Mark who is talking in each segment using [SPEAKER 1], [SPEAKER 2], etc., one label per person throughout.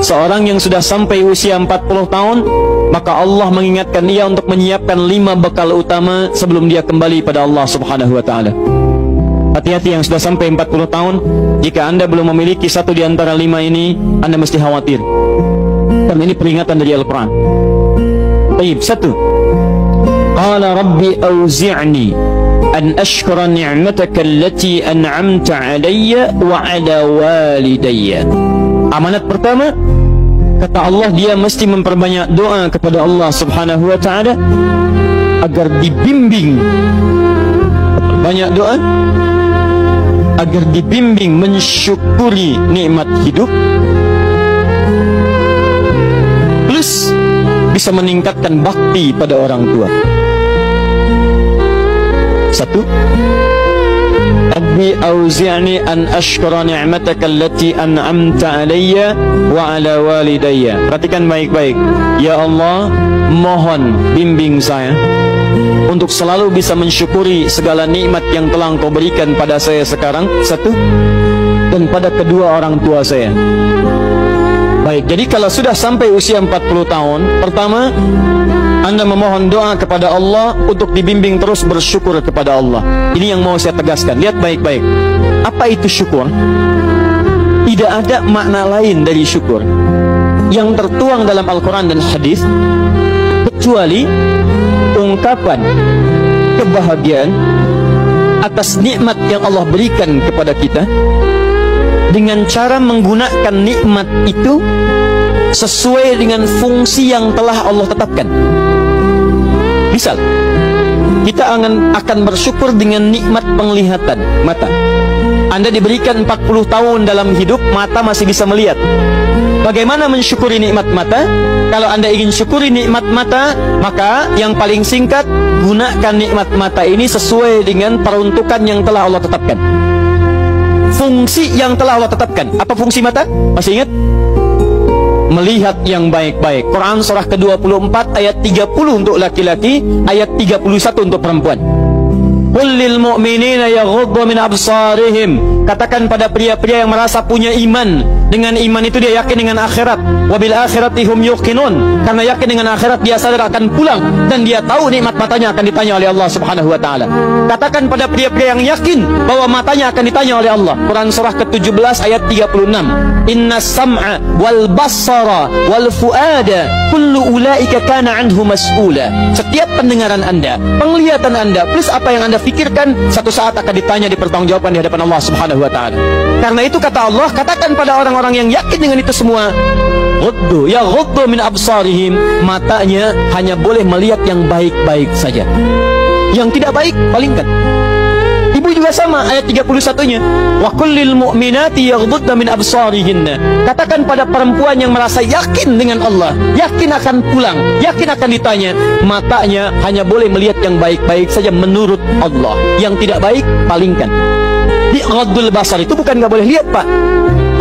[SPEAKER 1] seorang yang sudah sampai usia 40 tahun, maka Allah mengingatkan ia untuk menyiapkan 5 bekal utama sebelum dia kembali pada Allah Subhanahu wa ta'ala. Hati-hati yang sudah sampai 40 tahun, jika Anda belum memiliki satu di antara 5 ini, Anda mesti khawatir. Karena ini peringatan dari Al-Quran. Baik, 1. Qala Rabbi auzi'ni an ashkura ni'mataka allati an'amta alayya wa ala walidayya. Amanat pertama, kata Allah, dia mesti memperbanyak doa kepada Allah Subhanahu wa ta'ala agar dibimbing. Banyak doa agar dibimbing mensyukuri nikmat hidup, plus bisa meningkatkan bakti pada orang tua. 1. Rabbi auzi'ni an ashkura ni'mataka allati an'amta alayya wa ala walidayya. Perhatikan baik-baik. Ya Allah, mohon bimbing saya untuk selalu bisa mensyukuri segala nikmat yang telah Engkau berikan pada saya sekarang, 1, dan pada kedua orang tua saya. Baik, jadi kalau sudah sampai usia 40 tahun, pertama, Anda memohon doa kepada Allah untuk dibimbing terus bersyukur kepada Allah. Ini yang mau saya tegaskan. Lihat baik-baik. Apa itu syukur? Tidak ada makna lain dari syukur yang tertuang dalam Al-Quran dan hadis kecuali ungkapan kebahagiaan atas nikmat yang Allah berikan kepada kita dengan cara menggunakan nikmat itu sesuai dengan fungsi yang telah Allah tetapkan. Misal, kita akan bersyukur dengan nikmat penglihatan mata. Anda diberikan 40 tahun dalam hidup, mata masih bisa melihat. Bagaimana mensyukuri nikmat mata? Kalau Anda ingin syukuri nikmat mata, maka yang paling singkat, gunakan nikmat mata ini sesuai dengan peruntukan yang telah Allah tetapkan. Fungsi yang telah Allah tetapkan. Apa fungsi mata? Masih ingat? Melihat yang baik-baik. Quran surah ke-24 ayat 30 untuk laki-laki, ayat 31 untuk perempuan. Qul lil mu'minina yaghuddu min absarihim. Katakan pada pria-pria yang merasa punya iman. Dengan iman itu dia yakin dengan akhirat. Wabil akhirati hum yuqinun. Karena yakin dengan akhirat dia sadar akan pulang dan dia tahu nikmat matanya akan ditanya oleh Allah Subhanahu wa taala. Katakan pada pria-pria yang yakin bahwa matanya akan ditanya oleh Allah. Quran surah ke-17 ayat 36. Inna sam'a wal basara wal fuada kullu ulaika kana anhu mas'ula. Setiap pendengaran Anda, penglihatan Anda, plus apa yang Anda fikirkan, satu saat akan ditanya, dipertanggungjawabkan di hadapan Allah Subhanahu wa taala. Karena itu kata Allah, katakan pada orang-orang yang yakin dengan itu semua, ghuddu min absarihim, matanya hanya boleh melihat yang baik-baik saja. Yang tidak baik palingkan. Ibu juga sama, ayat 31-nya. Wa kullil mu'minati yaghdudna min absarihinna. Katakan pada perempuan yang merasa yakin dengan Allah, yakin akan pulang, yakin akan ditanya, matanya hanya boleh melihat yang baik-baik saja menurut Allah. Yang tidak baik palingkan. Di ghaddul basar itu bukan nggak boleh lihat, Pak.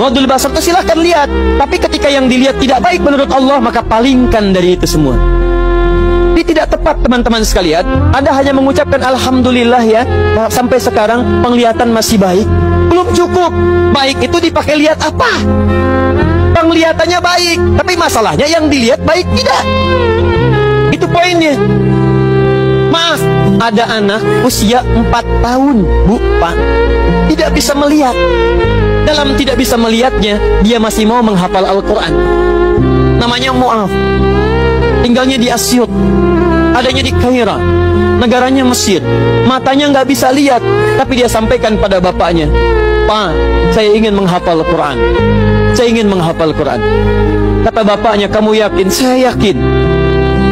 [SPEAKER 1] Ghaddul basar itu silahkan lihat, tapi ketika yang dilihat tidak baik menurut Allah, maka palingkan dari itu semua. Ini tidak tepat, teman-teman sekalian. Anda hanya mengucapkan alhamdulillah ya, sampai sekarang penglihatan masih baik. Belum cukup. Baik itu dipakai lihat apa? Penglihatannya baik, tapi masalahnya yang dilihat baik tidak. Itu poinnya. Maaf, ada anak usia 4 tahun, Bu, Pak, tidak bisa melihat. Dalam tidak bisa melihatnya, dia masih mau menghafal Al-Quran. Namanya Mu'af. Tinggalnya di Asyut, adanya di Kaira, negaranya Mesir. Matanya nggak bisa lihat, tapi dia sampaikan pada bapaknya, Pak, saya ingin menghafal Quran. Saya ingin menghafal Quran. Kata bapaknya, kamu yakin? Saya yakin.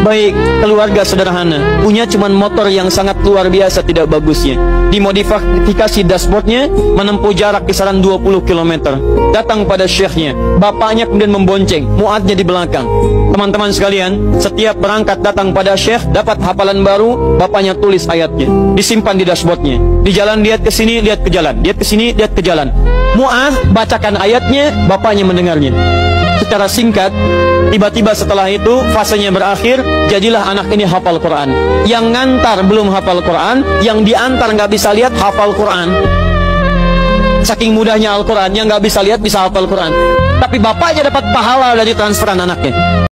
[SPEAKER 1] Baik, keluarga sederhana, punya cuman motor yang sangat luar biasa tidak bagusnya. Dimodifikasi dashboardnya, menempuh jarak kisaran 20 km. Datang pada syekhnya, bapaknya kemudian membonceng, muadnya di belakang. Teman-teman sekalian, setiap berangkat datang pada syekh, dapat hafalan baru, bapaknya tulis ayatnya, disimpan di dashboardnya. Di jalan lihat ke sini, lihat ke jalan, lihat ke sini, lihat ke jalan. Mu'ad bacakan ayatnya, bapaknya mendengarnya. Secara singkat, tiba-tiba setelah itu fasenya berakhir, jadilah anak ini hafal Quran. Yang ngantar belum hafal Quran, yang diantar nggak bisa lihat hafal Quran. Saking mudahnya Al-Quran, yang nggak bisa lihat bisa hafal Quran. tapi bapaknya dapat pahala dari transferan anaknya.